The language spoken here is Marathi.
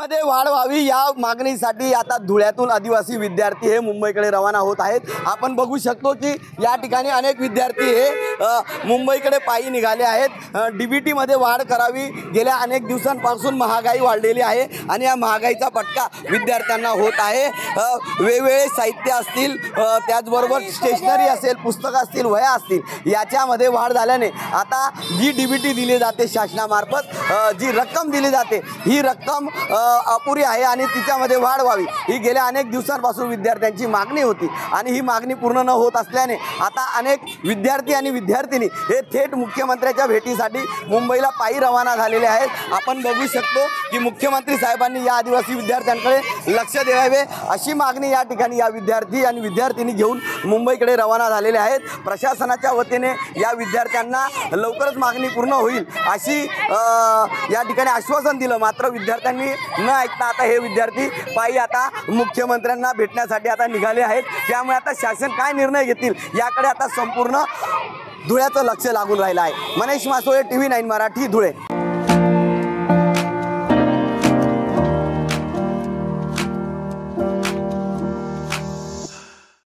मध्ये वाढ व्हावी या मागणीसाठी आता धुळ्यातून आदिवासी विद्यार्थी हे मुंबईकडे रवाना होत आहेत। आपण बघू शकतो की या ठिकाणी अनेक विद्यार्थी हे मुंबईकडे पायी निघाले आहेत। डीबीटी मध्ये वाढ करावी, गेल्या अनेक दिवसांपासून महागाई वाढलेली आहे आणि या महागाईचा फटका विद्यार्थ्यांना होत आहे। वेगवेगळे साहित्य असतील, त्याचबरोबर स्टेशनरी असेल, पुस्तकं असतील, वह्या असतील, याच्यामध्ये वाढ झाल्याने आता जी डीबीटी दिली जाते शासनामार्फत, जी रक्कम दिली जाते ही रक्कम अपुरी आहे आणि तिच्यामध्ये वाढ व्हावी ही गेल्या अनेक दिवसांपासून विद्यार्थ्यांची मागणी होती आणि ही मागणी पूर्ण न होत असल्याने आता अनेक विद्यार्थी आणि विद्यार्थिनी हे थेट मुख्यमंत्र्यांच्या भेटीसाठी मुंबईला पायी रवाना झालेले आहेत। आपण बघू शकतो की मुख्यमंत्री साहेबांनी या आदिवासी विद्यार्थ्यांकडे लक्ष द्यावे अशी मागणी या ठिकाणी या विद्यार्थी आणि विद्यार्थिनी घेऊन मुंबईकडे रवाना झालेले आहेत। प्रशासनाच्या वतीने या विद्यार्थ्यांना लवकरच मागणी पूर्ण होईल अशी या ठिकाणी आश्वासन दिलं, मात्र विद्यार्थ्यांनी न ऐकता आता हे विद्यार्थी पायी आता मुख्यमंत्र्यांना भेटण्यासाठी आता निघाले आहेत। त्यामुळे आता शासन काय निर्णय घेतील याकडे आता संपूर्ण धुळ्याचं लक्ष लागून राहिलं आहे। मनीष मासोळे, TV9 मराठी, धुळे।